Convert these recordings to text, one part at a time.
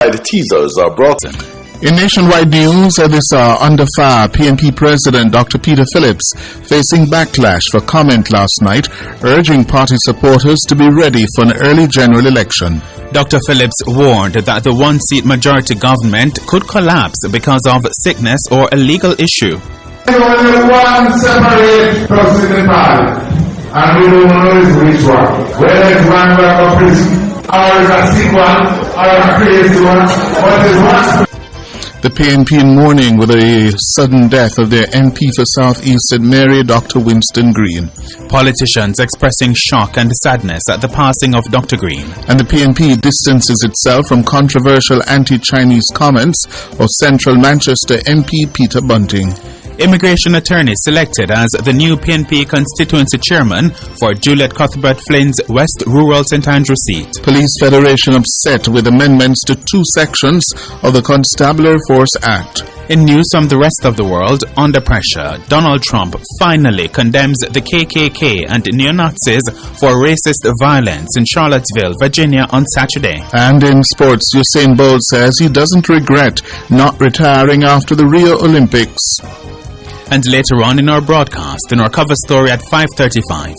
The teasers are brought in. In nationwide news, this under fire, PNP President Dr. Peter Phillips facing backlash for comment last night, urging party supporters to be ready for an early general election. Dr. Phillips warned that the one-seat majority government could collapse because of sickness or a legal issue. There's only one separate person in parliament, and we don't know which one. Whether it's one who is prison, or is a sick one, or a crazy one, what is one? The PNP in mourning with a sudden death of their MP for South East St. Mary, Dr. Winston Green. Politicians expressing shock and sadness at the passing of Dr. Green. And the PNP distances itself from controversial anti-Chinese comments of Central Manchester MP Peter Bunting. Immigration attorney selected as the new PNP constituency chairman for Juliet Cuthbert Flynn's West Rural St. Andrew seat. Police Federation upset with amendments to 2 sections of the Constabulary Force Act. In news from the rest of the world, under pressure, Donald Trump finally condemns the KKK and neo-Nazis for racist violence in Charlottesville, Virginia on Saturday. And in sports, Usain Bolt says he doesn't regret not retiring after the Rio Olympics. And later on in our broadcast, in our cover story at 5:35,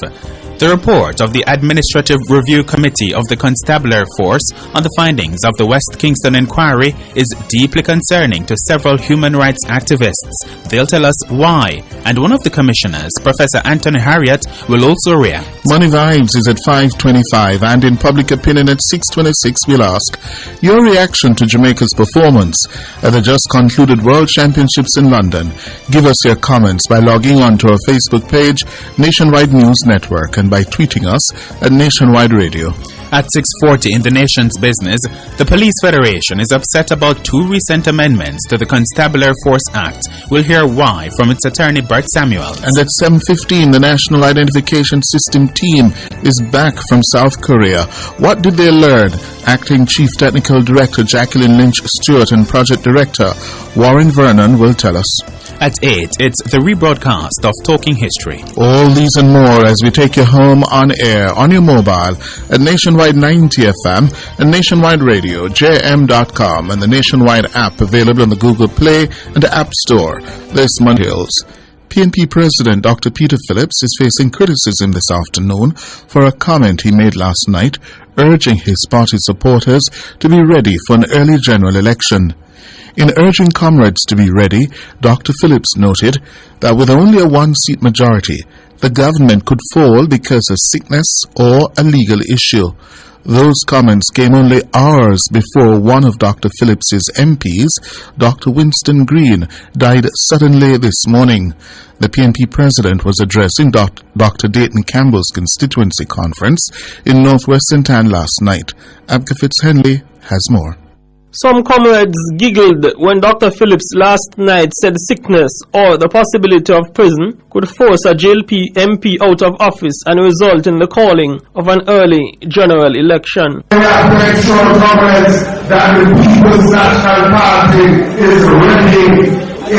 the report of the Administrative Review Committee of the Constabulary Force on the findings of the West Kingston inquiry is deeply concerning to several human rights activists. They'll tell us why, and one of the commissioners, Professor Anthony Harriott, will also react. Money Vibes is at 5:25, and in Public Opinion at 6:26 we'll ask your reaction to Jamaica's performance at the just concluded World Championships in London. Give us your comments by logging on to our Facebook page, Nationwide News Network, and by tweeting us at Nationwide Radio. At 6:40 in the nation's business, the Police Federation is upset about 2 recent amendments to the Constabulary Force Act. We'll hear why from its attorney Bert Samuel. And at 7:15, the National Identification System team is back from South Korea. What did they learn? Acting Chief Technical Director Jacqueline Lynch Stewart and Project Director Warren Vernon will tell us. At 8, it's the rebroadcast of Talking History. All these and more as we take you home on air, on your mobile, at Nationwide 90 FM and Nationwide Radio, JM.com, and the Nationwide app available on the Google Play and the App Store. This Monday Hills. PNP President Dr. Peter Phillips is facing criticism this afternoon for a comment he made last night, urging his party supporters to be ready for an early general election. In urging comrades to be ready, Dr. Phillips noted that with only a 1-seat majority, the government could fall because of sickness or a legal issue. Those comments came only hours before one of Dr. Phillips's MPs, Dr. Winston Green, died suddenly this morning. The PNP president was addressing Dr. Dayton Campbell's constituency conference in Northwest St. Ann last night. Abka Fitzhenley has more. Some comrades giggled when Dr. Phillips last night said sickness or the possibility of prison could force a JLP MP out of office and result in the calling of an early general election. We have to make sure, comrades, that the People's National Party is ready to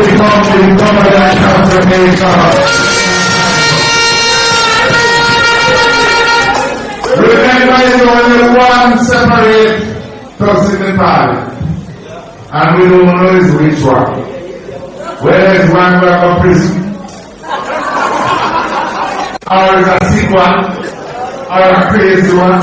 become the government of Jamaica. Remember, there's only one separate person in parliament, and we don't know which one. Whether it's one who is prison, or is a sick one, or a crazy one,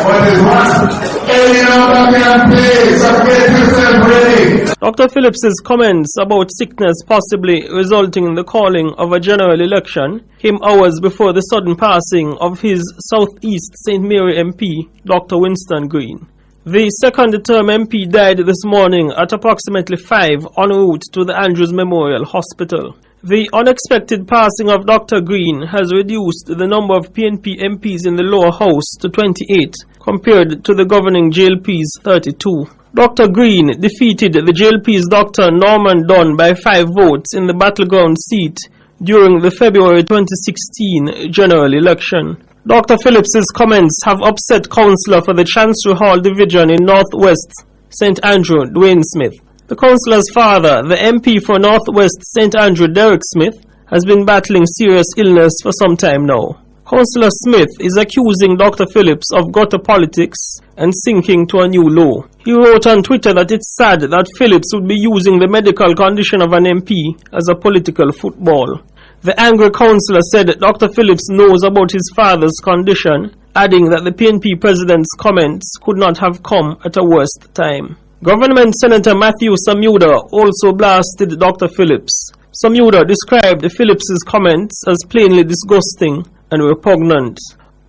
but it's one. Any number can play, so get yourself ready. Dr. Phillips's comments about sickness possibly resulting in the calling of a general election came hours before the sudden passing of his Southeast St. Mary MP, Dr. Winston Green. The second-term MP died this morning at approximately 5 en route to the Andrews Memorial Hospital. The unexpected passing of Dr. Green has reduced the number of PNP MPs in the lower house to 28 compared to the governing JLP's 32. Dr. Green defeated the JLP's Dr. Norman Dunn by 5 votes in the battleground seat during the February 2016 general election. Dr. Phillips's comments have upset Councillor for the Chancery Hall Division in Northwest St. Andrew, Dwayne Smith. The councillor's father, the MP for Northwest St. Andrew, Derek Smith, has been battling serious illness for some time now. Councillor Smith is accusing Dr. Phillips of gutter politics and sinking to a new low. He wrote on Twitter that it's sad that Phillips would be using the medical condition of an MP as a political football. The angry councillor said that Dr. Phillips knows about his father's condition, adding that the PNP president's comments could not have come at a worse time. Government Senator Matthew Samuda also blasted Dr. Phillips. Samuda described Phillips's comments as plainly disgusting and repugnant.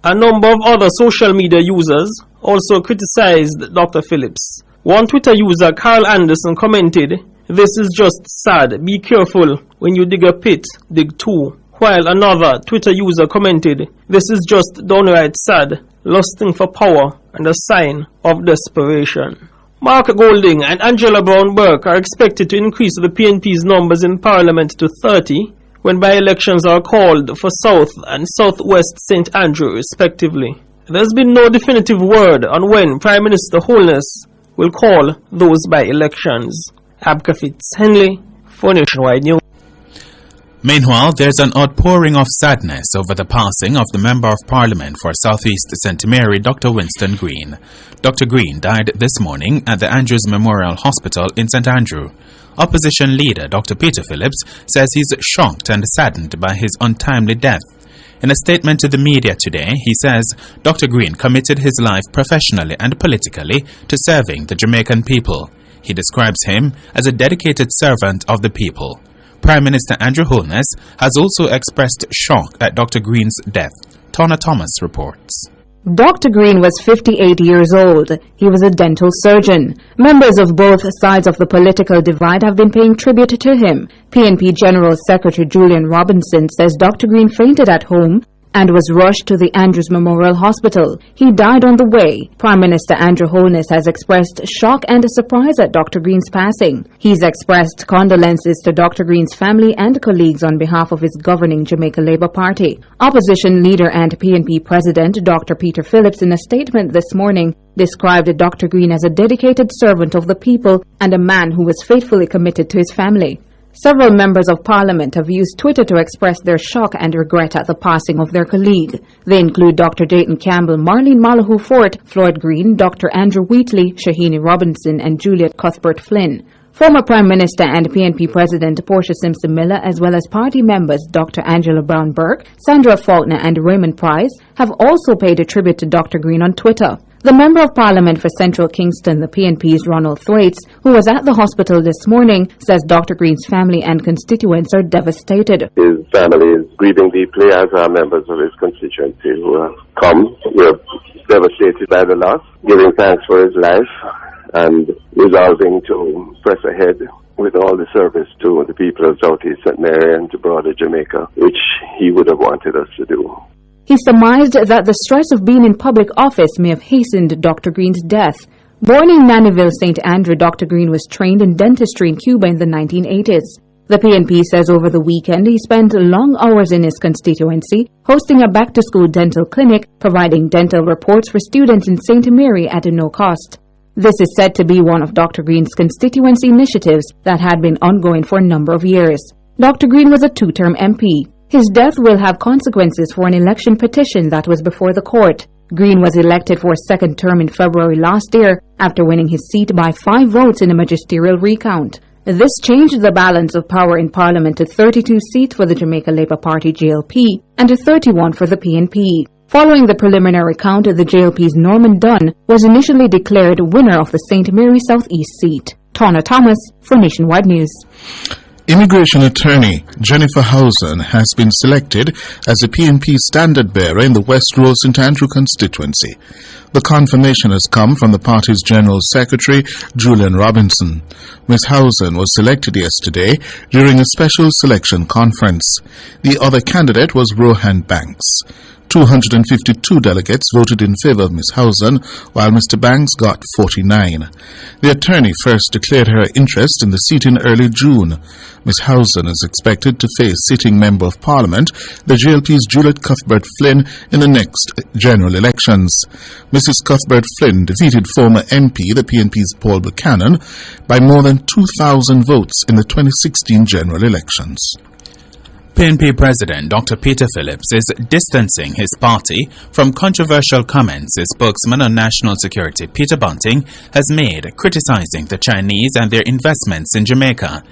A number of other social media users also criticized Dr. Phillips. One Twitter user, Carl Anderson, commented, "This is just sad. Be careful. When you dig a pit, dig two." While another Twitter user commented, "This is just downright sad, lusting for power and a sign of desperation." Mark Golding and Angela Brown-Burke are expected to increase the PNP's numbers in Parliament to 30 when by-elections are called for South and Southwest St. Andrew respectively. There's been no definitive word on when Prime Minister Holness will call those by-elections. Abka Fitz-Henley for Nationwide News. Meanwhile, there's an outpouring of sadness over the passing of the Member of Parliament for South East St. Mary, Dr. Winston Green. Dr. Green died this morning at the Andrews Memorial Hospital in St. Andrew. Opposition leader Dr. Peter Phillips says he's shocked and saddened by his untimely death. In a statement to the media today, he says Dr. Green committed his life professionally and politically to serving the Jamaican people. He describes him as a dedicated servant of the people. Prime Minister Andrew Holness has also expressed shock at Dr. Green's death. Tonna Thomas reports. Dr. Green was 58 years old. He was a dental surgeon. Members of both sides of the political divide have been paying tribute to him. PNP General Secretary Julian Robinson says Dr. Green fainted at home and was rushed to the Andrews Memorial Hospital. He died on the way. Prime Minister Andrew Holness has expressed shock and surprise at Dr. Green's passing. He's expressed condolences to Dr. Green's family and colleagues on behalf of his governing Jamaica Labour Party. Opposition leader and PNP President Dr. Peter Phillips, in a statement this morning, described Dr. Green as a dedicated servant of the people and a man who was faithfully committed to his family. Several members of Parliament have used Twitter to express their shock and regret at the passing of their colleague. They include Dr. Dayton Campbell, Marlene Malahoo Fort, Floyd Green, Dr. Andrew Wheatley, Shahini Robinson, and Juliet Cuthbert Flynn. Former Prime Minister and PNP President Portia Simpson Miller, as well as party members Dr. Angela Brown-Burke, Sandra Faulkner, and Raymond Price, have also paid a tribute to Dr. Green on Twitter. The Member of Parliament for Central Kingston, the PNP's Ronald Thwaites, who was at the hospital this morning, says Dr. Green's family and constituents are devastated. His family is grieving deeply, as are members of his constituency who have come. We're devastated by the loss, giving thanks for his life and resolving to press ahead with all the service to the people of South East St. Mary and to broader Jamaica, which he would have wanted us to do. He surmised that the stress of being in public office may have hastened Dr. Green's death. Born in Nannyville, St. Andrew, Dr. Green was trained in dentistry in Cuba in the 1980s. The PNP says over the weekend he spent long hours in his constituency, hosting a back-to-school dental clinic, providing dental reports for students in St. Mary at no cost. This is said to be one of Dr. Green's constituency initiatives that had been ongoing for a number of years. Dr. Green was a two-term MP. His death will have consequences for an election petition that was before the court. Green was elected for a second term in February last year after winning his seat by 5 votes in a magisterial recount. This changed the balance of power in Parliament to 32 seats for the Jamaica Labour Party JLP and to 31 for the PNP. Following the preliminary count, the JLP's Norman Dunn was initially declared winner of the St. Mary South East seat. Tonna Thomas for Nationwide News. Immigration attorney Jennifer Housen has been selected as the PNP standard-bearer in the West Rural St. Andrew constituency. The confirmation has come from the party's General Secretary, Julian Robinson. Ms. Housen was selected yesterday during a special selection conference. The other candidate was Rohan Banks. 252 delegates voted in favor of Ms. Housen, while Mr. Banks got 49. The attorney first declared her interest in the seat in early June. Ms. Housen is expected to face sitting Member of Parliament, the JLP's Juliet Cuthbert Flynn, in the next general elections. Mrs. Cuthbert Flynn defeated former MP, the PNP's Paul Buchanan, by more than 2,000 votes in the 2016 general elections. PNP President Dr. Peter Phillips is distancing his party from controversial comments his spokesman on national security, Peter Bunting, has made criticizing the Chinese and their investments in Jamaica.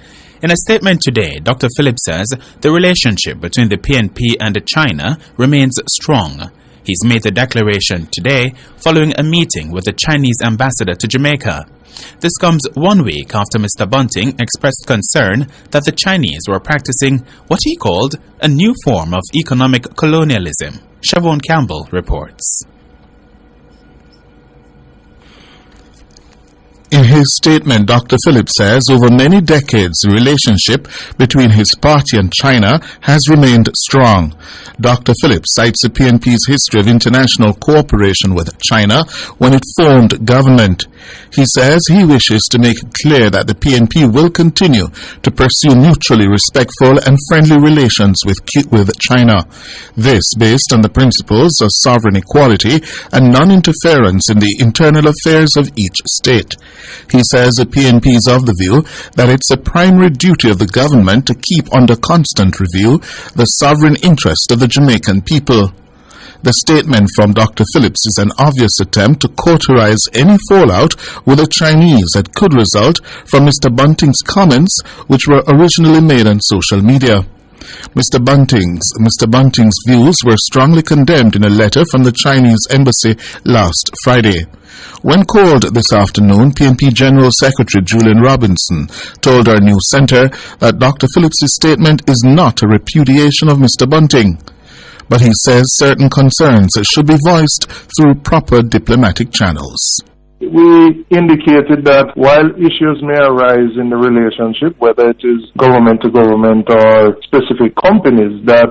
In a statement today, Dr. Phillips says the relationship between the PNP and China remains strong. He's made the declaration today following a meeting with the Chinese ambassador to Jamaica. This comes 1 week after Mr. Bunting expressed concern that the Chinese were practicing what he called a new form of economic colonialism. Siobhan Campbell reports. In his statement, Dr. Phillips says over many decades the relationship between his party and China has remained strong. Dr. Phillips cites the PNP's history of international cooperation with China when it formed government. He says he wishes to make it clear that the PNP will continue to pursue mutually respectful and friendly relations with China. This based on the principles of sovereign equality and non-interference in the internal affairs of each state. He says the PNP is of the view that it's a primary duty of the government to keep under constant review the sovereign interest of the Jamaican people. The statement from Dr. Phillips is an obvious attempt to cauterize any fallout with the Chinese that could result from Mr. Bunting's comments, which were originally made on social media. Mr. Bunting's views were strongly condemned in a letter from the Chinese embassy last Friday. When called this afternoon, PNP General Secretary Julian Robinson told our news center that Dr. Phillips' statement is not a repudiation of Mr. Bunting, but he says certain concerns should be voiced through proper diplomatic channels. We indicated that while issues may arise in the relationship, whether it is government to government or specific companies, that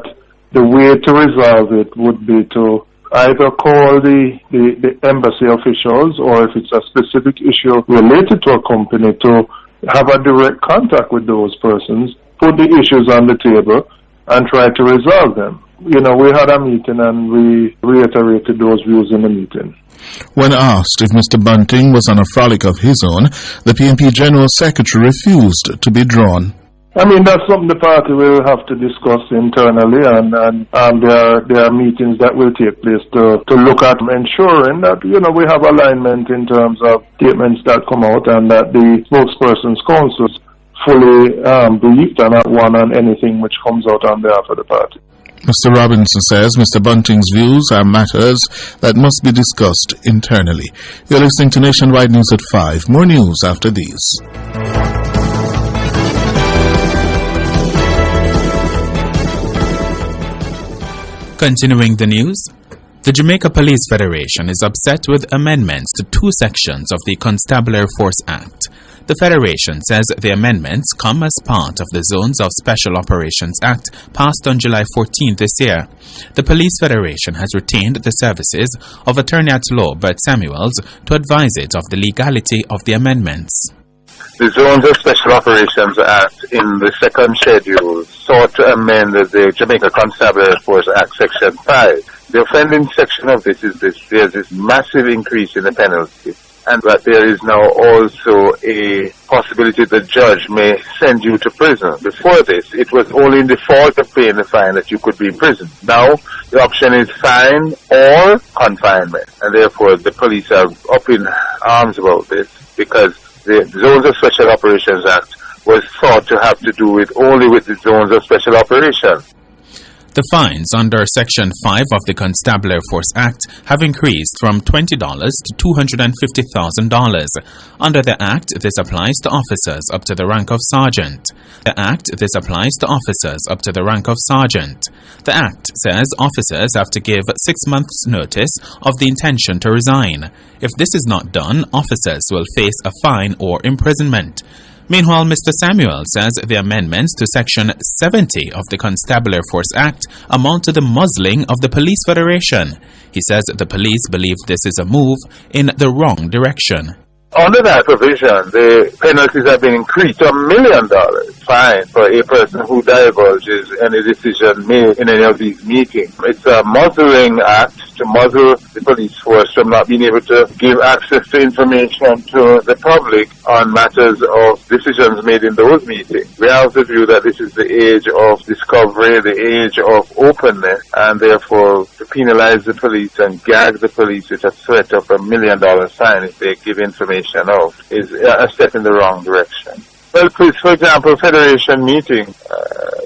the way to resolve it would be to either call the embassy officials, or if it's a specific issue related to a company, to have a direct contact with those persons, put the issues on the table and try to resolve them. You know, we had a meeting and we reiterated those views in the meeting. When asked if Mr. Bunting was on a frolic of his own, the PNP General Secretary refused to be drawn. I mean, that's something the party will have to discuss internally, and there are meetings that will take place to look at ensuring that, you know, we have alignment in terms of statements that come out and that the spokesperson's councils fully briefed and at one on anything which comes out on behalf of the party. Mr. Robinson says Mr. Bunting's views are matters that must be discussed internally. You're listening to Nationwide News at 5. More news after these. Continuing the news, the Jamaica Police Federation is upset with amendments to 2 sections of the Constabulary Force Act. The Federation says the amendments come as part of the Zones of Special Operations Act passed on July 14 this year. The Police Federation has retained the services of Attorney-at-Law Bert Samuels to advise it of the legality of the amendments. The Zones of Special Operations Act in the second schedule sought to amend the Jamaica Constabulary Force Act Section 5. The offending section of this is there's this massive increase in the penalty, and that there is now also a possibility the judge may send you to prison. Before this, it was only in default of paying the fine that you could be in prison. Now, the option is fine or confinement, and therefore the police are up in arms about this, because the Zones of Special Operations Act was thought to have to do only with the Zones of Special Operations. The fines under Section 5 of the Constabulary Force Act have increased from $20 to $250,000. Under the Act, this applies to officers up to the rank of sergeant. The Act applies to officers up to the rank of sergeant. The Act says officers have to give 6 months' notice of the intention to resign. If this is not done, officers will face a fine or imprisonment. Meanwhile, Mr. Samuel says the amendments to Section 70 of the Constabulary Force Act amount to the muzzling of the Police Federation. He says the police believe this is a move in the wrong direction. Under that provision, the penalties have been increased to $1 million fine for a person who divulges any decision made in any of these meetings. It's a muzzling act to muzzle the police force from not being able to give access to information to the public on matters of decisions made in those meetings. We have the view that this is the age of discovery, the age of openness, and therefore to penalize the police and gag the police with a threat of $1 million fine if they give information out is a step in the wrong direction. Well, please, for example, Federation meeting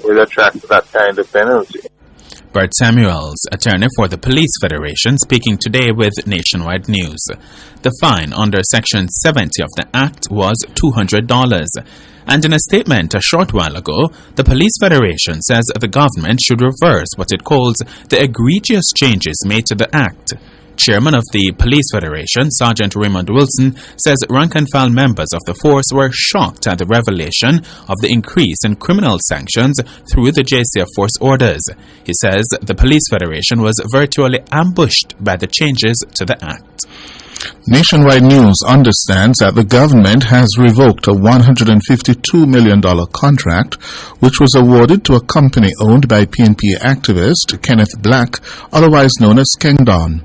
will attract that kind of penalty. Bert Samuels, attorney for the Police Federation, speaking today with Nationwide News. The fine under Section 70 of the Act was $200. And in a statement a short while ago, the Police Federation says the government should reverse what it calls the egregious changes made to the Act. Chairman of the Police Federation, Sergeant Raymond Wilson, says rank-and-file members of the force were shocked at the revelation of the increase in criminal sanctions through the JCF force orders. He says the Police Federation was virtually ambushed by the changes to the Act. Nationwide News understands that the government has revoked a $152 million contract which was awarded to a company owned by PNP activist Kenneth Black, otherwise known as Kengdon.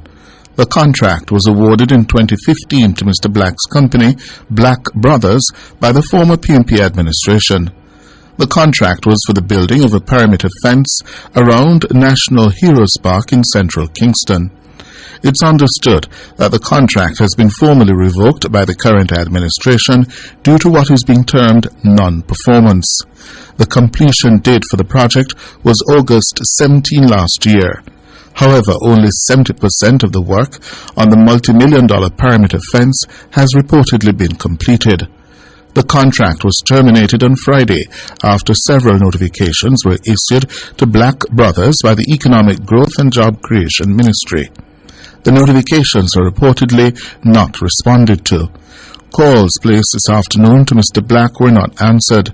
The contract was awarded in 2015 to Mr. Black's company, Black Brothers, by the former PNP administration. The contract was for the building of a perimeter fence around National Heroes Park in central Kingston. It's understood that the contract has been formally revoked by the current administration due to what is being termed non-performance. The completion date for the project was August 17 last year. However, only 70% of the work on the multi-million-dollar perimeter fence has reportedly been completed. The contract was terminated on Friday after several notifications were issued to Black Brothers by the Economic Growth and Job Creation Ministry. The notifications were reportedly not responded to. Calls placed this afternoon to Mr. Black were not answered.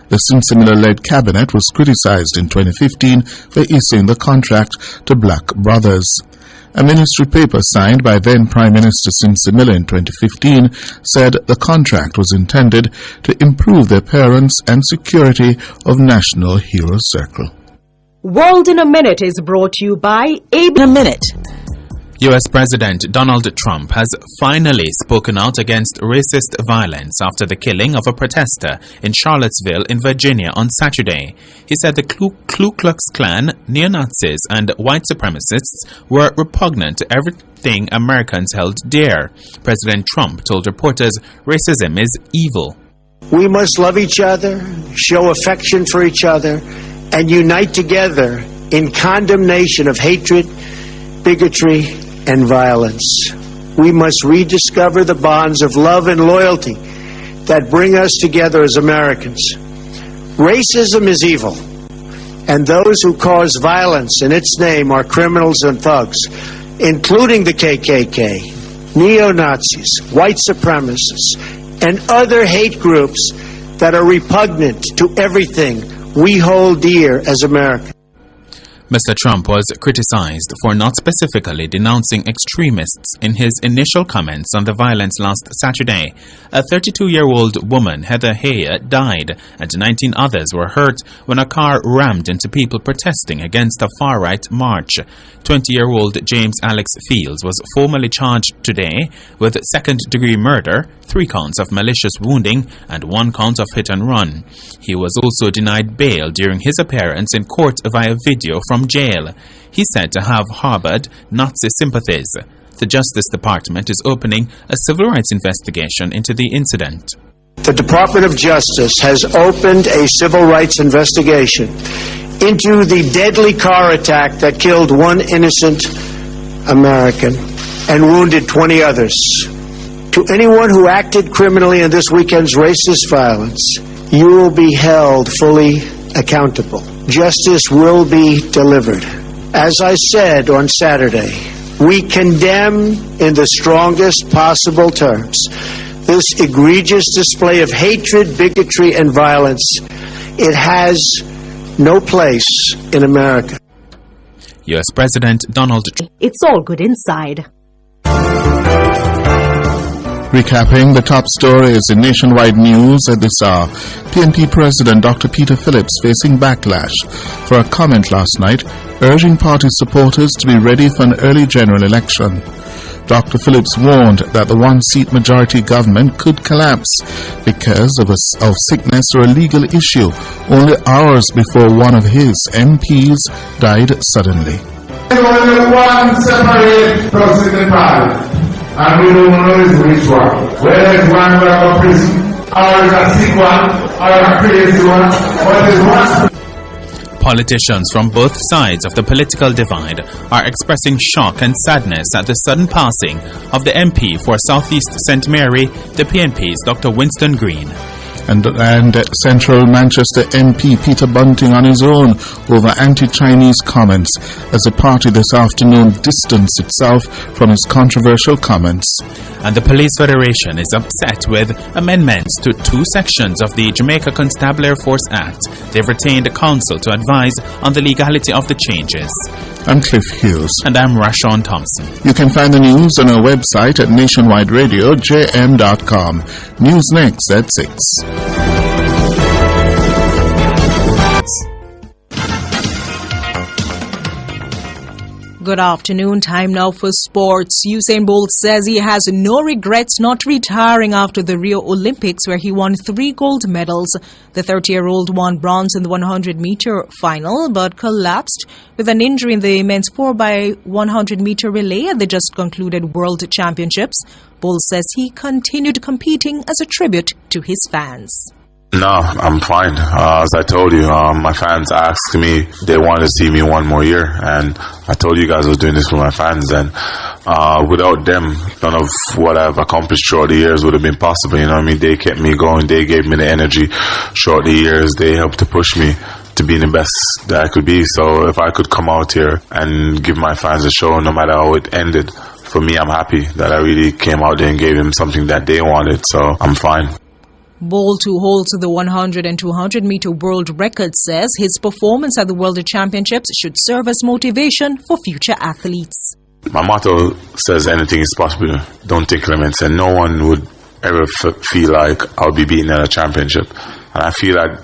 The Sinsemilla-led cabinet was criticized in 2015 for issuing the contract to Black Brothers. A ministry paper signed by then Prime Minister Sinsemilla in 2015 said the contract was intended to improve the appearance and security of National Hero Circle. World in a Minute is brought to you by In a Minute. U.S. President Donald Trump has finally spoken out against racist violence after the killing of a protester in Charlottesville in Virginia on Saturday. He said the Ku Klux Klan, neo-Nazis and white supremacists were repugnant to everything Americans held dear. President Trump told reporters racism is evil. We must love each other, show affection for each other, and unite together in condemnation of hatred, bigotry, and violence. We must rediscover the bonds of love and loyalty that bring us together as Americans. Racism is evil, and those who cause violence in its name are criminals and thugs, including the KKK, neo-Nazis, white supremacists, and other hate groups that are repugnant to everything we hold dear as Americans. Mr. Trump was criticized for not specifically denouncing extremists in his initial comments on the violence last Saturday. A 32-year-old woman, Heather Heyer, died and 19 others were hurt when a car rammed into people protesting against a far-right march. 20-year-old James Alex Fields was formally charged today with second-degree murder, 3 counts of malicious wounding, and 1 count of hit and run. He was also denied bail during his appearance in court via video from jail. He's said to have harbored Nazi sympathies. The Justice Department is opening a civil rights investigation into the incident. The Department of Justice has opened a civil rights investigation into the deadly car attack that killed 1 innocent American and wounded 20 others. To anyone who acted criminally in this weekend's racist violence, you will be held fully accountable. Justice will be delivered. As I said on Saturday, we condemn in the strongest possible terms this egregious display of hatred, bigotry, and violence. It has no place in America. U.S. President Donald Trump. It's all good inside. Recapping the top stories in nationwide news at this hour, PNP President Dr. Peter Phillips facing backlash for a comment last night urging party supporters to be ready for an early general election. Dr. Phillips warned that the one-seat majority government could collapse because of sickness or a legal issue only hours before one of his MPs died suddenly. There's only one separate person in the party, and we don't know which one. Whether it's one who got prison, or it's a sick one, or a crazy one, but it's one. Politicians from both sides of the political divide are expressing shock and sadness at the sudden passing of the MP for South East St. Mary, the PNP's Dr. Winston Green. And Central Manchester MP Peter Bunting on his own over anti-Chinese comments as the party this afternoon distanced itself from his controversial comments. And the Police Federation is upset with amendments to 2 sections of the Jamaica Constabulary Force Act. They've retained counsel to advise on the legality of the changes. I'm Cliff Hughes. And I'm Rashawn Thompson. You can find the news on our website at nationwideradiojm.com. News next at 6. Good afternoon. Time now for sports. Usain Bolt says he has no regrets not retiring after the Rio Olympics, where he won 3 gold medals. The 30-year-old won bronze in the 100-meter final, but collapsed with an injury in the men's 4x100-meter relay at the just concluded World Championships. Bolt says he continued competing as a tribute to his fans. No, I'm fine. As I told you, my fans asked me, they wanted to see me one more year, and I told you guys I was doing this for my fans, and without them, none of what I've accomplished throughout the years would have been possible. You know what I mean? They kept me going, they gave me the energy throughout the years, they helped to push me to be the best that I could be. So if I could come out here and give my fans a show, no matter how it ended, for me, I'm happy that I really came out there and gave them something that they wanted, so I'm fine. Bolt, who holds the 100 and 200-meter world record, says his performance at the World Championships should serve as motivation for future athletes. My motto says anything is possible. Don't take limits, and no one would ever feel like I'll be beaten at a championship. And I feel like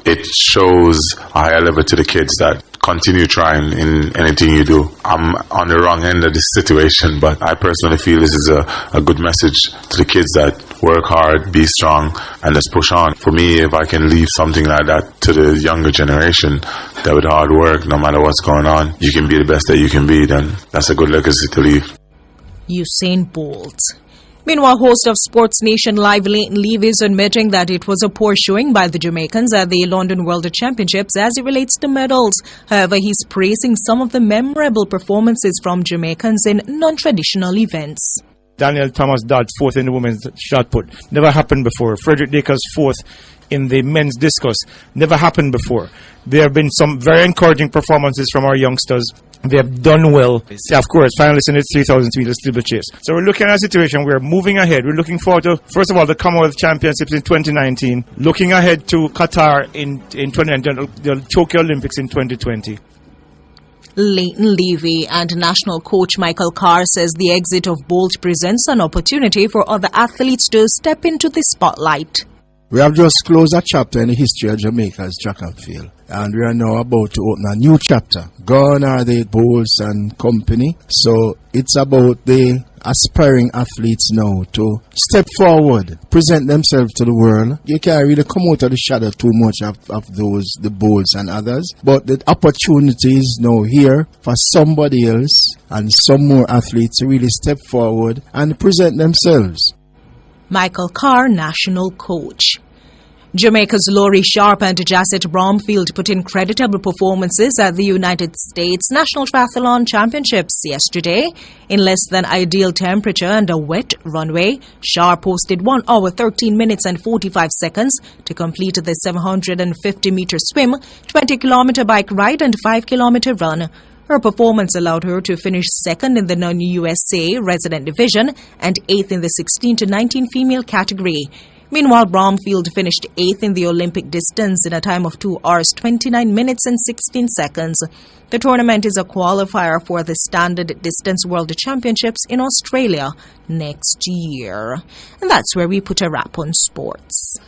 it shows a higher level to the kids that continue trying in anything you do. I'm on the wrong end of this situation, but I personally feel this is a good message to the kids that work hard, be strong, and let's push on. For me, if I can leave something like that to the younger generation, that with hard work, no matter what's going on, you can be the best that you can be, then that's a good legacy to leave. Usain Bolt. Meanwhile, host of Sports Nation Live, Leighton Levy, is admitting that it was a poor showing by the Jamaicans at the London World Championships as it relates to medals. However, he's praising some of the memorable performances from Jamaicans in non-traditional events. Daniel Thomas Dodd, 4th in the women's shot put. Never happened before. Frederick Dacres, 4th in the men's discus. Never happened before. There have been some very encouraging performances from our youngsters. They have done well. Of course, finalists in the 3,000 meter steeplechase. So we're looking at a situation where moving ahead, we're looking forward to, first of all, the Commonwealth Championships in 2019. Looking ahead to Qatar in 2019, the Tokyo Olympics in 2020. Leighton Levy and national coach Michael Carr says the exit of Bolt presents an opportunity for other athletes to step into the spotlight. We have just closed a chapter in the history of Jamaica's track and field, and we are now about to open a new chapter. Gone are the Bolts and company, so it's about the aspiring athletes now to step forward, present themselves to the world. You can't really come out of the shadow too much of the Bolts and others, but the opportunity is now here for somebody else and some more athletes to really step forward and present themselves. Michael Carr, national coach. Jamaica's Laurie Sharp and Jacet Bromfield put in creditable performances at the United States National Triathlon Championships yesterday. In less than ideal temperature and a wet runway, Sharp posted 1 hour 13 minutes and 45 seconds to complete the 750-meter swim, 20-kilometer bike ride and 5-kilometer run. Her performance allowed her to finish second in the non-USA resident division and 8th in the 16 to 19 female category. Meanwhile, Bromfield finished 8th in the Olympic distance in a time of 2 hours, 29 minutes and 16 seconds. The tournament is a qualifier for the Standard Distance World Championships in Australia next year. And that's where we put a wrap on sports.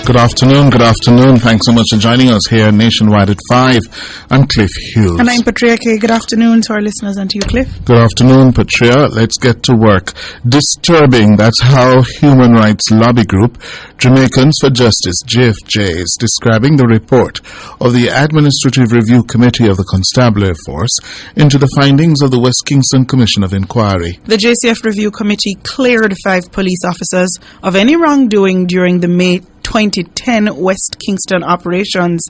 Good afternoon. Thanks so much for joining us here nationwide at 5. I'm Cliff Hughes. And I'm Patria K. Good afternoon to our listeners and to you, Cliff. Good afternoon, Patria. Let's get to work. Disturbing, that's how human rights lobby group Jamaicans for Justice, JFJ, is describing the report of the Administrative Review Committee of the Constabulary Force into the findings of the West Kingston Commission of Inquiry. The JCF Review Committee cleared 5 police officers of any wrongdoing during the May 2010 West Kingston operations.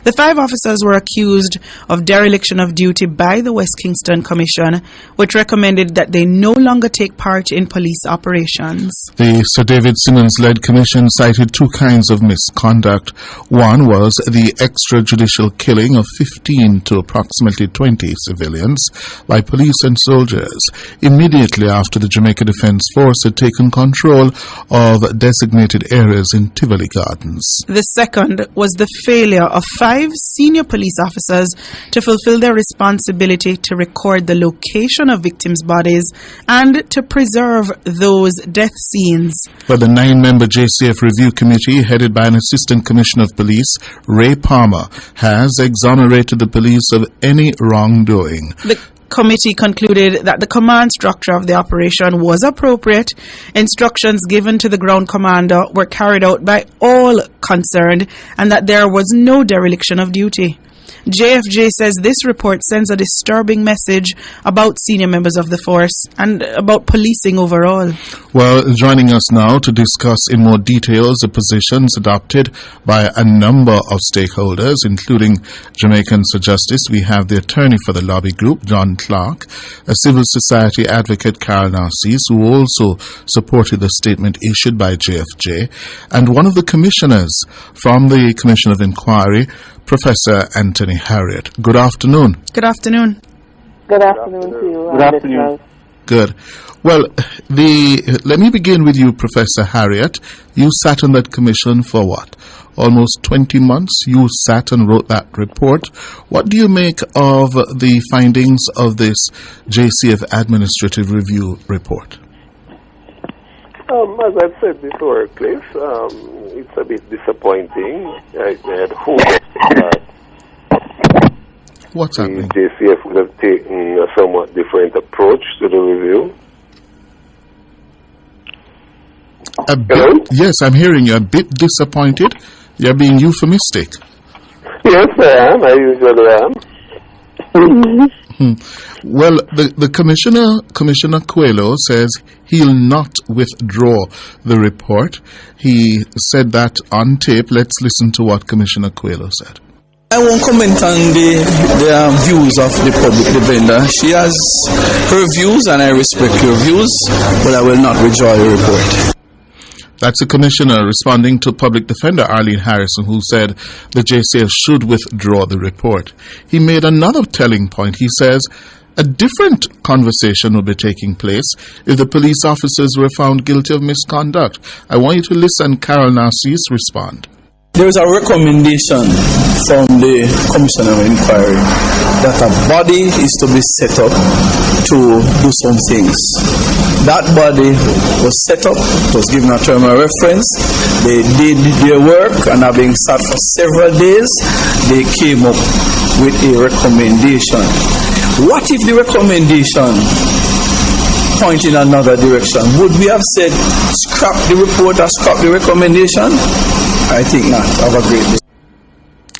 The 5 officers were accused of dereliction of duty by the West Kingston Commission, which recommended that they no longer take part in police operations. The Sir David Simmons-led commission cited 2 kinds of misconduct. One was the extrajudicial killing of 15 to approximately 20 civilians by police and soldiers immediately after the Jamaica Defence Force had taken control of designated areas in Tivoli Gardens. The second was the failure of 5 senior police officers to fulfill their responsibility to record the location of victims' bodies and to preserve those death scenes. But the 9-member JCF Review Committee, headed by an Assistant Commissioner of Police, Ray Palmer, has exonerated the police of any wrongdoing. The committee concluded that the command structure of the operation was appropriate. Instructions given to the ground commander were carried out by all concerned and that there was no dereliction of duty. JFJ says this report sends a disturbing message about senior members of the force and about policing overall. Well, joining us now to discuss in more details the positions adopted by a number of stakeholders, including Jamaicans for Justice, we have the attorney for the lobby group, John Clark, a civil society advocate, Carol Narcisse, who also supported the statement issued by JFJ, and one of the commissioners from the Commission of Inquiry, Professor Anthony Harriott. Good afternoon. Good afternoon. Good afternoon to you. Good afternoon. Good. Well, let me begin with you, Professor Harriott. You sat on that commission for what? Almost 20 months. You sat and wrote that report. What do you make of the findings of this JCF Administrative Review report? As I've said before, Cliff, it's a bit disappointing. I had hoped that What's happening? The JCF would have taken a somewhat different approach to the review. Yes, I'm hearing you. A bit disappointed. You're being euphemistic. Yes, I am. I usually am. Well, the Commissioner Coelho, says he'll not withdraw the report. He said that on tape. Let's listen to what Commissioner Coelho said. I won't comment on the views of the public defender. She has her views and I respect her views, but I will not withdraw the report. That's the Commissioner responding to Public Defender Arlene Harrison, who said the JCF should withdraw the report. He made another telling point. He says a different conversation will be taking place if the police officers were found guilty of misconduct. I want you to listen. Carol Narcisse respond. There is a recommendation from the Commission of Inquiry that a body is to be set up to do some things. That body was set up, it was given a term of reference, they did their work, and having sat for several days, they came up with a recommendation. What if the recommendation point in another direction? Would we have said scrap the report or scrap the recommendation? I think not. Have a great day.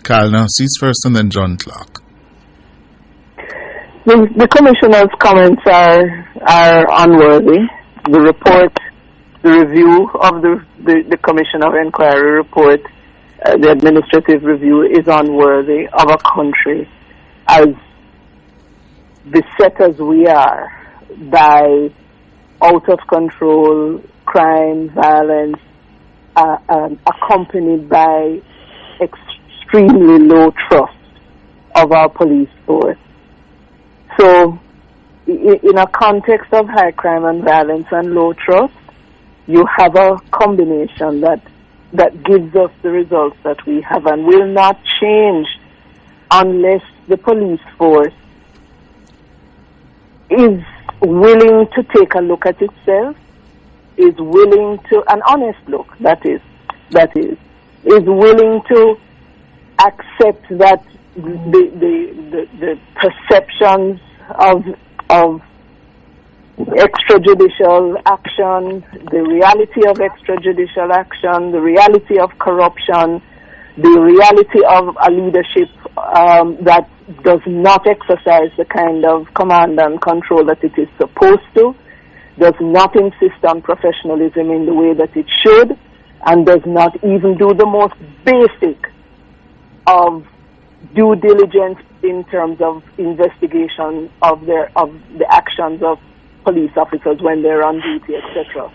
Carl Narcisse first and then John Clark. The Commissioner's comments are unworthy. The report, the review of the Commission of Inquiry report, the administrative review is unworthy of a country as beset as we are by out of control crime, violence, accompanied by extremely low trust of our police force. So, in a context of high crime and violence and low trust, you have a combination that gives us the results that we have and will not change unless the police force is willing to take a look at itself, is willing to, an honest look, is willing to accept that the perceptions of extrajudicial action, the reality of extrajudicial action, the reality of corruption, the reality of a leadership that does not exercise the kind of command and control that it is supposed to, does not insist on professionalism in the way that it should, and does not even do the most basic of due diligence in terms of investigation of the actions of police officers when they're on duty, etc.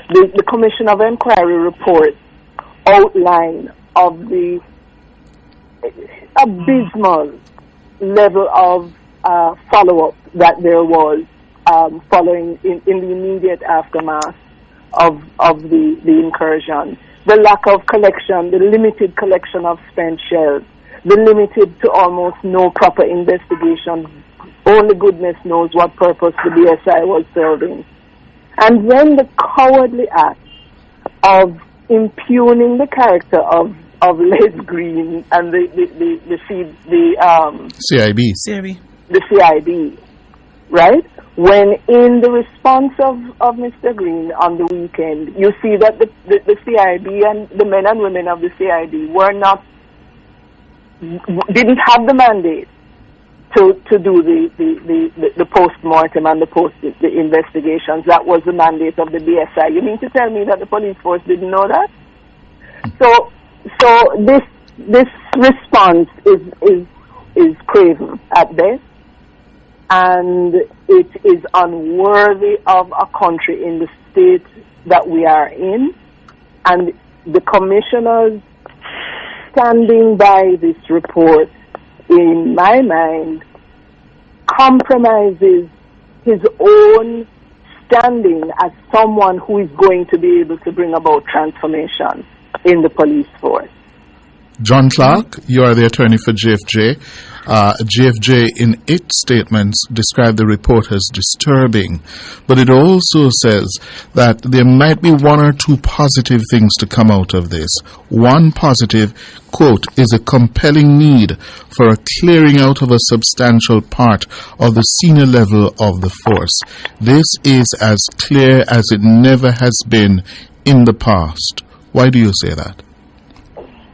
The Commission of Inquiry report outline of the abysmal level of follow-up that there was following in the immediate aftermath of the incursion. The lack of collection, the limited collection of spent shells, the limited to almost no proper investigation. Only goodness knows what purpose the BSI was serving. And then the cowardly act of impugning the character of Les Green and the CIB, right? When in the response of Mr. Green on the weekend, you see that the CIB and the men and women of the CIB didn't have the mandate to do the post-mortem and the investigations. That was the mandate of the BSI. You mean to tell me that the police force didn't know that? So this response is craven at best, and it is unworthy of a country in the state that we are in. And the commissioners standing by this report, in my mind, compromises his own standing as someone who is going to be able to bring about transformation in the police force. John Clark, you are the attorney for JFJ. JFJ, in its statements, described the report as disturbing, but it also says that there might be one or two positive things to come out of this. One positive, quote, is a compelling need for a clearing out of a substantial part of the senior level of the force. This is as clear as it never has been in the past. Why do you say that?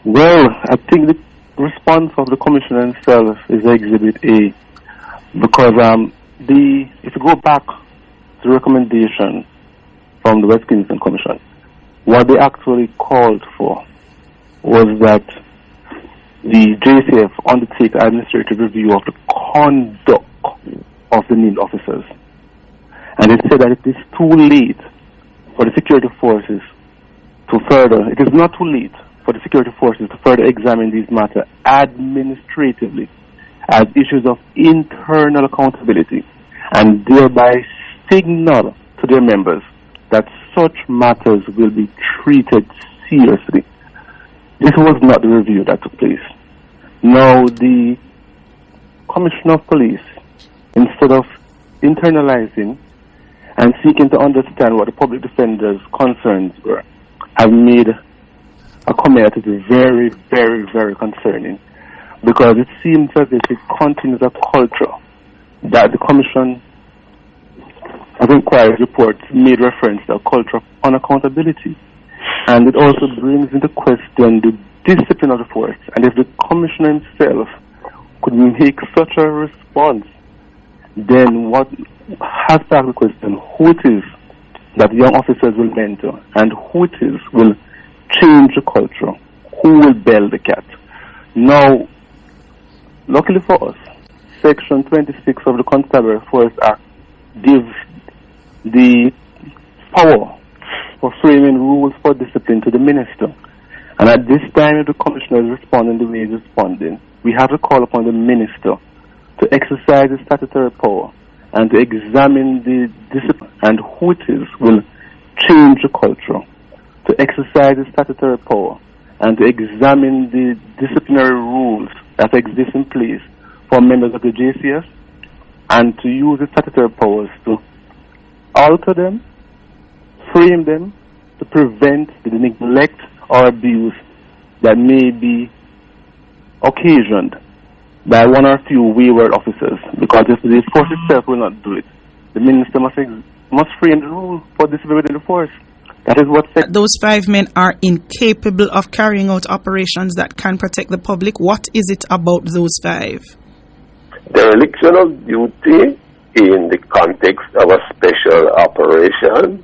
Well, I think the response of the Commissioner himself is Exhibit A, because if you go back to the recommendation from the West Kingston Commission, what they actually called for was that the JCF undertake an administrative review of the conduct of the named officers. And it said that it is too late for the security forces it is not too late for the security forces to further examine these matters administratively as issues of internal accountability, and thereby signal to their members that such matters will be treated seriously. This was not the review that took place. Now, the Commissioner of Police, instead of internalizing and seeking to understand what the public defender's concerns were, have made a comment that is very, very, very concerning, because it seems as if it continues a culture that the Commission of Inquiry reports made reference to, a culture of unaccountability. And it also brings into question the discipline of the force. And if the Commissioner himself could make such a response, then what has to ask the question, who it is that young officers will mentor, and who it is will change the culture, who will bell the cat. Now, luckily for us, Section 26 of the Constabulary Force Act gives the power for framing rules for discipline to the minister. And at this time, if the commissioner is responding the way he's responding, we have to call upon the minister to exercise his statutory power and to examine the discipline and who it is will change the culture, to exercise his statutory power and to examine the disciplinary rules that exist in place for members of the JCS and to use the statutory powers to alter them, frame them, to prevent the neglect or abuse that may be occasioned by one or few wayward officers. Because if the force itself will not do it, the minister must frame the rule for discipline within the force. That is what those 5 men are incapable of carrying out operations that can protect the public. What is it about those 5? Dereliction of duty in the context of a special operation,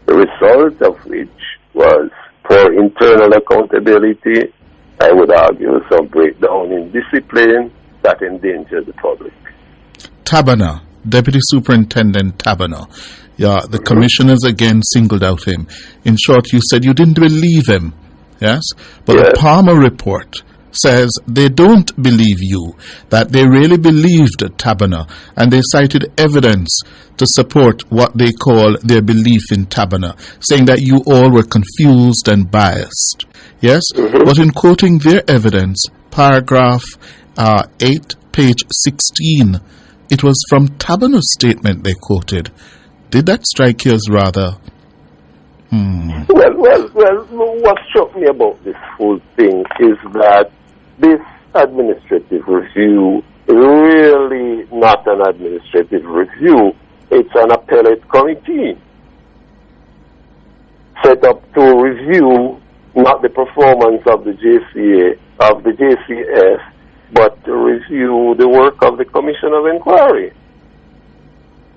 the result of which was poor internal accountability, I would argue some breakdown in discipline that endangered the public. Tabana, Deputy Superintendent Tabana. Yeah, the commissioners again singled out him. In short, you said you didn't believe him, yes? But the Palmer report says they don't believe you, that they really believed Tabana, and they cited evidence to support what they call their belief in Tabana, saying that you all were confused and biased. Yes? But in quoting their evidence, paragraph 8, page 16, it was from Tabana's statement they quoted. Did that strike you as rather... Well, what struck me about this whole thing is that this administrative review is really not an administrative review. It's an appellate committee set up to review not the performance of the JCS, but to review the work of the Commission of Inquiry.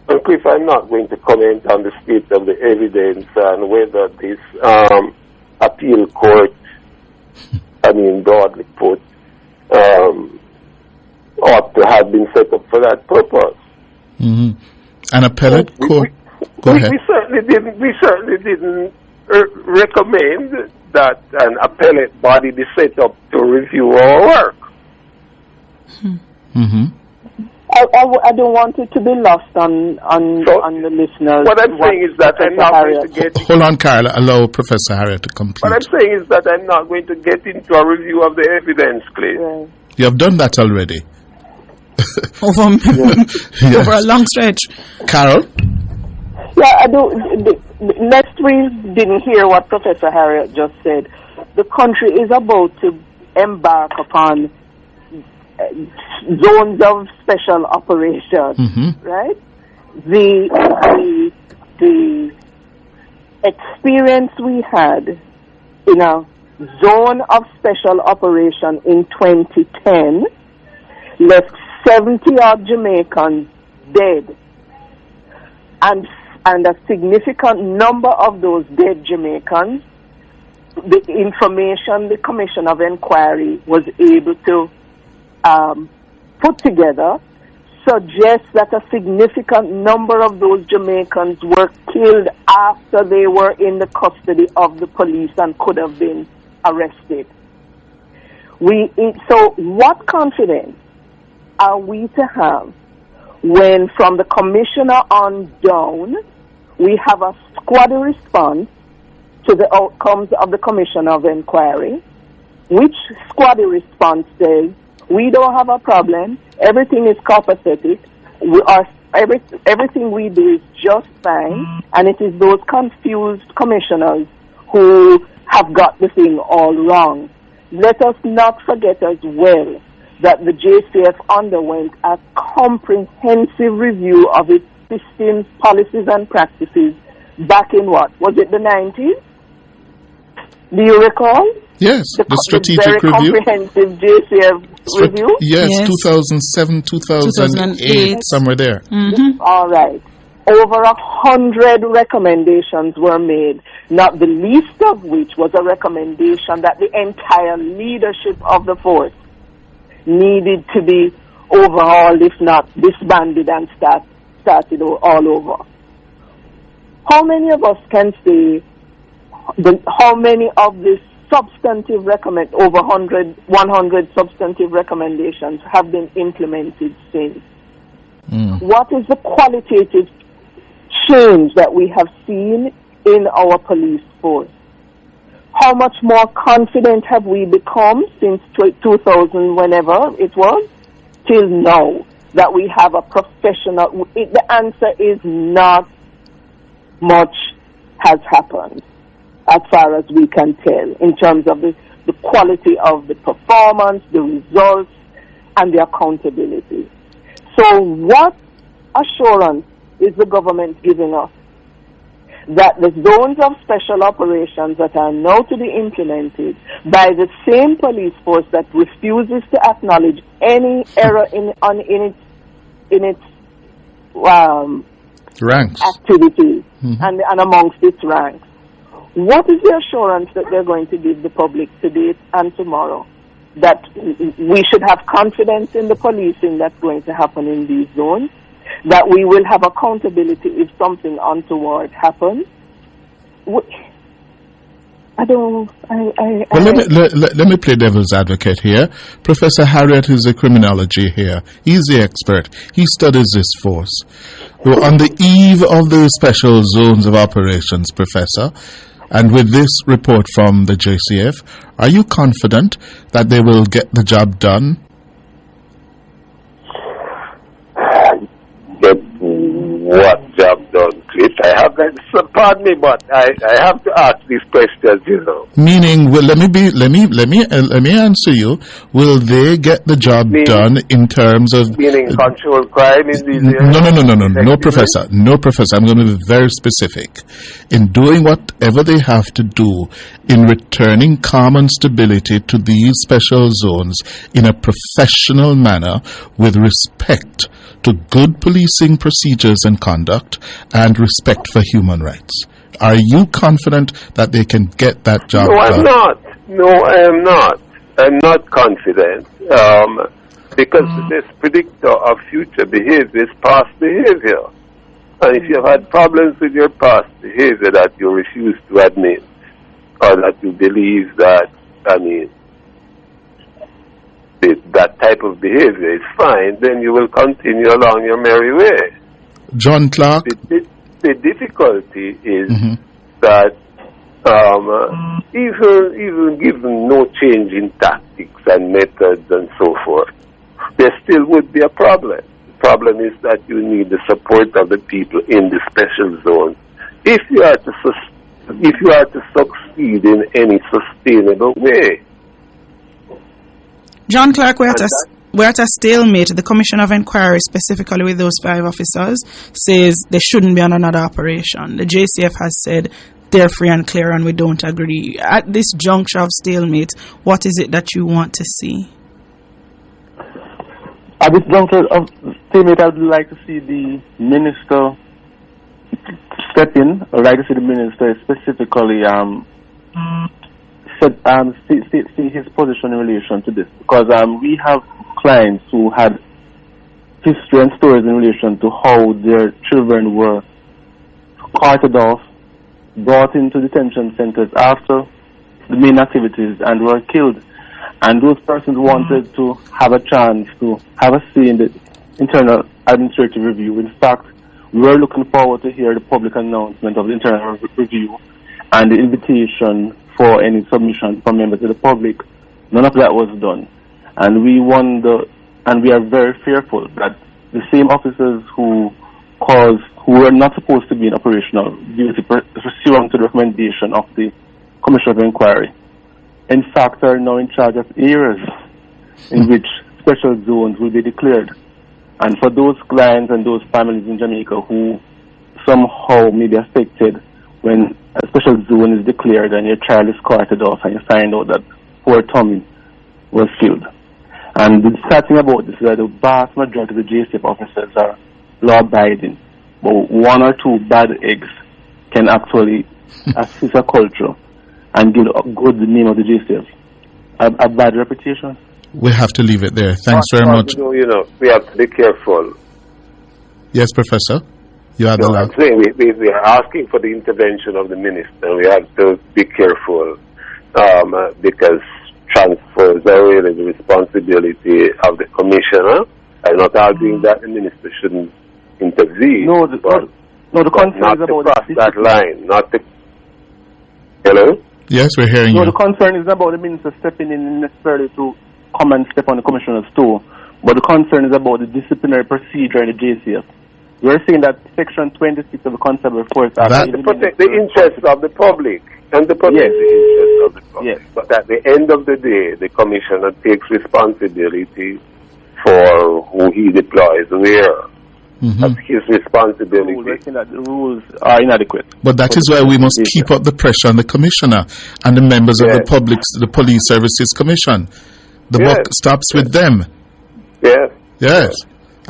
And Cliff, I'm not going to comment on the state of the evidence and whether this appeal court, broadly put, ought to have been set up for that purpose. An appellate court? Go ahead. We certainly didn't recommend that an appellate body be set up to review our work. I don't want it to be lost on the listeners. What I'm saying is that I'm not going to get... Hold on, Carla. Allow Professor Harriet to complete. What I'm saying is that I'm not going to get into a review of the evidence, Cliff. You have done that already. Over a long stretch. Carol? Yeah, I do. Lest we didn't hear what Professor Harriet just said, the country is about to embark upon zones of special operation, right? The experience we had in a zone of special operation in 2010 left 70-odd Jamaicans dead, and a significant number of those dead Jamaicans, the information the Commission of Inquiry was able to put together suggests that a significant number of those Jamaicans were killed after they were in the custody of the police and could have been arrested. So what confidence are we to have when from the commissioner on down we have a squad response to the outcomes of the Commission of Inquiry, which squad response says we don't have a problem, everything is copacetic, everything we do is just fine, and it is those confused commissioners who have got the thing all wrong. Let us not forget as well that the JCF underwent a comprehensive review of its systems, policies, and practices back in what? Was it the 90s? Do you recall? Yes, the strategic very review. Comprehensive JCF review? Yes, 2007, 2008, somewhere there. All right. Over 100 recommendations were made, not the least of which was a recommendation that the entire leadership of the force needed to be overhauled, if not disbanded and started all over. How many of us can say how many of this substantive over 100 substantive recommendations have been implemented since. What is the qualitative change that we have seen in our police force? How much more confident have we become since 2000, whenever it was, till now, that we have a professional? The answer is not much has happened, as far as we can tell, in terms of the quality of the performance, the results, and the accountability. So what assurance is the government giving us that the zones of special operations that are now to be implemented by the same police force that refuses to acknowledge any error in its ranks, activities, and amongst its ranks? What is the assurance that they're going to give the public today and tomorrow that we should have confidence in the policing that's going to happen in these zones, that we will have accountability if something untoward happens? Well, let me play devil's advocate here. Professor Harriet is a criminology here. He's the expert. He studies this force. We're on the eve of the special zones of operations, Professor, and with this report from the JCF, are you confident that they will get the job done? Get what job done, Cliff? Pardon me, but I have to ask these questions, you know. Meaning, well, let me answer you. Will they get the job done in terms of control crime in these areas? No, Professor. No, Professor. I'm going to be very specific. In doing whatever they have to do in returning calm and stability to these special zones in a professional manner with respect to good policing procedures and conduct and respect for human rights. Are you confident that they can get that job done? No, I am not. I'm not confident. Because this predictor of future behavior is past behavior. And if you've had problems with your past behavior that you refuse to admit, or that you believe that, that type of behavior is fine, then you will continue along your merry way. John Clark? The difficulty is that even given no change in tactics and methods and so forth, there still would be a problem. The problem is that you need the support of the people in the special zone if you are to succeed in any sustainable way. John Clark, we're at a stalemate. The Commission of Inquiry, specifically with those 5 officers, says they shouldn't be on another operation. The JCF has said they're free and clear and we don't agree. At this juncture of stalemate, what is it that you want to see? At this juncture of stalemate, I would like to see the minister step in. I would like to see the minister specifically see his position in relation to this, because we have clients who had history and stories in relation to how their children were carted off, brought into detention centers after the main activities, and were killed. And those persons wanted to have a chance to have a say in the internal administrative review. In fact, we were looking forward to hear the public announcement of the internal review and the invitation for any submission from members of the public. None of that was done. And we wonder, and we are very fearful that the same officers who were not supposed to be in operational duty pursuant to the recommendation of the Commission of Inquiry, in fact are now in charge of areas in which special zones will be declared. And for those clients and those families in Jamaica who somehow may be affected when a special zone is declared and your child is carted off and you find out that poor Tommy was killed. And the sad thing about this is that the vast majority of the JCF officers are law-abiding, but 1 or 2 bad eggs can actually assist a culture and give a good name of the JCF a bad reputation. We have to leave it there. Thanks very much. We have to be careful. Yes, Professor. You are the I'm saying we are asking for the intervention of the minister. We have to be careful because transfers away the responsibility of the commissioner. I'm not arguing that the minister shouldn't intervene. No, the concern not is about to cross that line, not to... Hello? Yes, we're hearing No, you. the concern is about the minister stepping in necessarily to come and step on the commissioner's toe. But the concern is about the disciplinary procedure in the JCF. We're saying that Section 26 of the Constabulary Force Act... To protect the interests of the public and to protect the interests of the public. But at the end of the day, the commissioner takes responsibility for who he deploys where. That's his responsibility. We're saying that the rules are inadequate. But that is why we must keep up the pressure on the commissioner and the members of the Police Services Commission. The buck stops with them. Yes.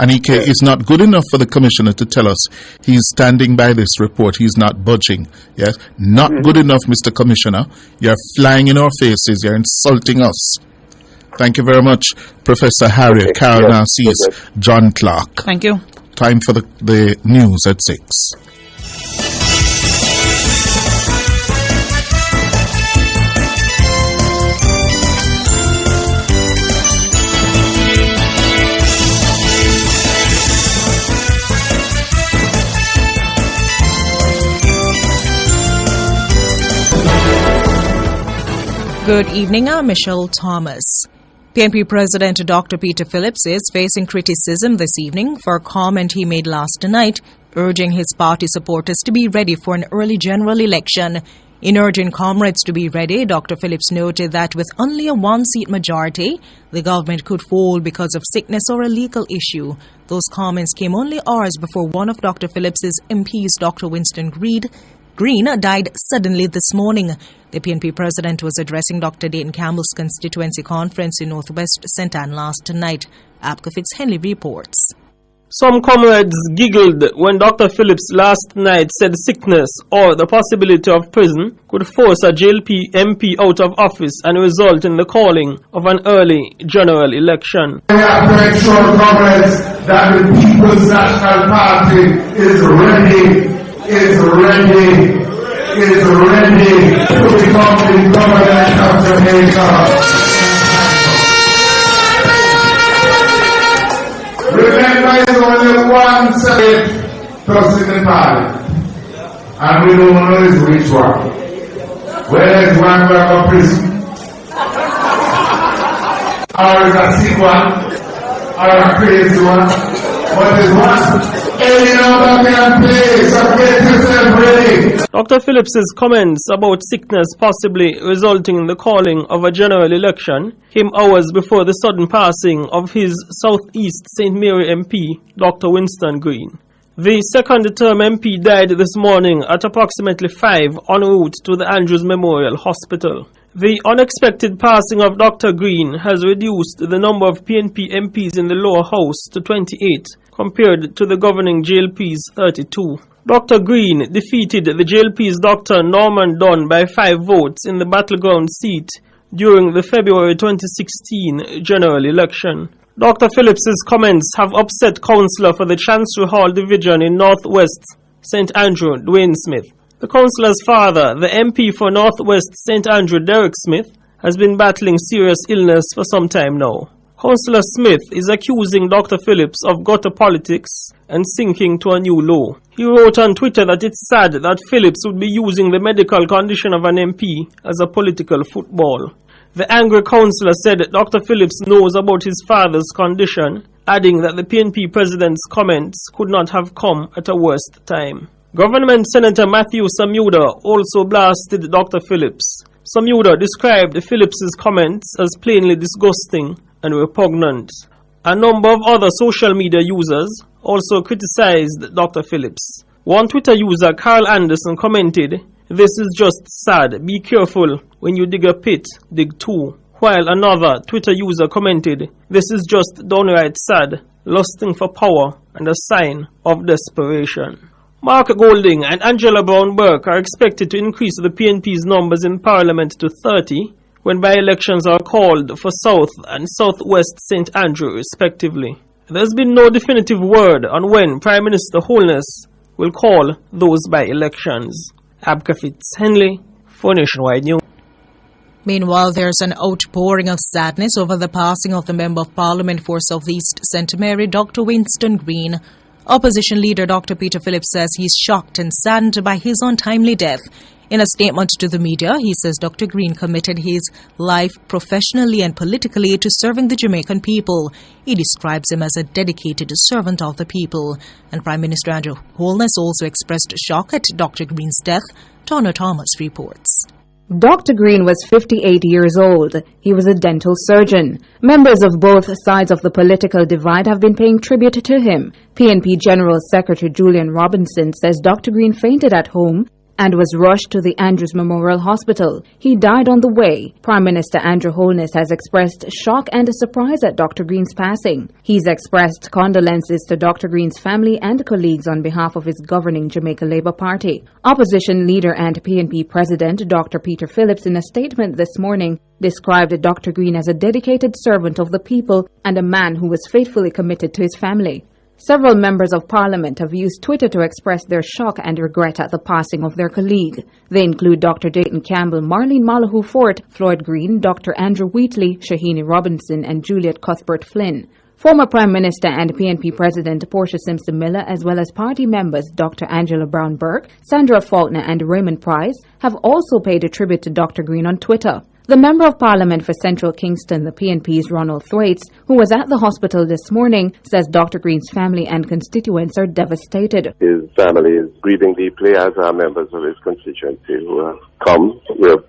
And it's not good enough for the commissioner to tell us he's standing by this report. He's not budging. Yes. Not good enough, Mr. Commissioner. You're flying in our faces. You're insulting us. Thank you very much, Professor Harriet, Carol Narcisse, John Clark. Thank you. Time for the news at 6. Good evening, I'm Michelle Thomas. PNP President Dr. Peter Phillips is facing criticism this evening for a comment he made last night, urging his party supporters to be ready for an early general election. In urging comrades to be ready, Dr. Phillips noted that with only a one-seat majority, the government could fall because of sickness or a legal issue. Those comments came only hours before one of Dr. Phillips's MPs, Dr. Winston Green, died suddenly this morning. The PNP president was addressing Dr. Dayton Campbell's constituency conference in Northwest St. Anne last night. Abka Fitzhenley reports. Some comrades giggled when Dr. Phillips last night said sickness or the possibility of prison could force a JLP MP out of office and result in the calling of an early general election. We have to ensure, comrades, that the People's National Party is ready to become the government of Jamaica. Remember, it's only one Senate person in the party, and we don't know which one. Whether it's one back of prison, or it's a sick one, or a crazy one, but it's one. Dr. Phillips's comments about sickness possibly resulting in the calling of a general election came hours before the sudden passing of his Southeast St. Mary MP, Dr. Winston Green. The second-term MP died this morning at approximately 5 en route to the Andrews Memorial Hospital. The unexpected passing of Dr. Green has reduced the number of PNP MPs in the lower house to 28, compared to the governing JLP's 32. Dr. Green defeated the JLP's Dr. Norman Dunn by 5 votes in the battleground seat during the February 2016 general election. Dr. Phillips's comments have upset Councillor for the Chancery Hall Division in Northwest St. Andrew, Dwayne Smith. The councillor's father, the MP for Northwest St. Andrew, Derek Smith, has been battling serious illness for some time now. Councillor Smith is accusing Dr. Phillips of gutter politics and sinking to a new low. He wrote on Twitter that it's sad that Phillips would be using the medical condition of an MP as a political football. The angry councillor said that Dr. Phillips knows about his father's condition, adding that the PNP president's comments could not have come at a worse time. Government Senator Matthew Samuda also blasted Dr. Phillips. Samuda described Phillips's comments as plainly disgusting and repugnant. A number of other social media users also criticized Dr. Phillips. One Twitter user, Carl Anderson, commented, "This is just sad. Be careful. When you dig a pit, dig two." While another Twitter user commented, "This is just downright sad. Lusting for power and a sign of desperation." Mark Golding and Angela Brown-Burke are expected to increase the PNP's numbers in Parliament to 30 when by-elections are called for South and Southwest St. Andrew respectively. There's been no definitive word on when Prime Minister Holness will call those by-elections. Abka Fitzhenley for Nationwide News. Meanwhile, there's an outpouring of sadness over the passing of the Member of Parliament for South East St. Mary, Dr. Winston Green. Opposition leader Dr. Peter Phillips says he's shocked and saddened by his untimely death. In a statement to the media, he says Dr. Green committed his life professionally and politically to serving the Jamaican people. He describes him as a dedicated servant of the people. And Prime Minister Andrew Holness also expressed shock at Dr. Green's death. Turner Thomas reports. Dr. Green was 58 years old. He was a dental surgeon. Members of both sides of the political divide have been paying tribute to him. PNP General Secretary Julian Robinson says Dr. Green fainted at home and was rushed to the Andrews Memorial Hospital. He died on the way. Prime Minister Andrew Holness has expressed shock and surprise at Dr. Green's passing. He's expressed condolences to Dr. Green's family and colleagues on behalf of his governing Jamaica Labour Party. Opposition leader and PNP President Dr. Peter Phillips, in a statement this morning, described Dr. Green as a dedicated servant of the people and a man who was faithfully committed to his family. Several members of Parliament have used Twitter to express their shock and regret at the passing of their colleague. They include Dr. Dayton Campbell, Marlene Malahoo Fort, Floyd Green, Dr. Andrew Wheatley, Shahini Robinson, and Juliet Cuthbert Flynn. Former Prime Minister and PNP President Portia Simpson Miller, as well as party members Dr. Angela Brown Burke, Sandra Faulkner, and Raymond Price, have also paid a tribute to Dr. Green on Twitter. The Member of Parliament for Central Kingston, the PNP's Ronald Thwaites, who was at the hospital this morning, says Dr. Green's family and constituents are devastated. His family is grieving deeply, as are members of his constituency who have come. We're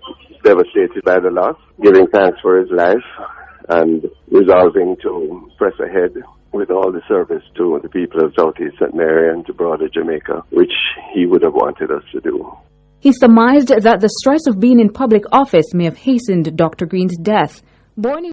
devastated by the loss, giving thanks for his life and resolving to press ahead with all the service to the people of Southeast St. Mary and to broader Jamaica, which he would have wanted us to do. He surmised that the stress of being in public office may have hastened Dr. Green's death. Born in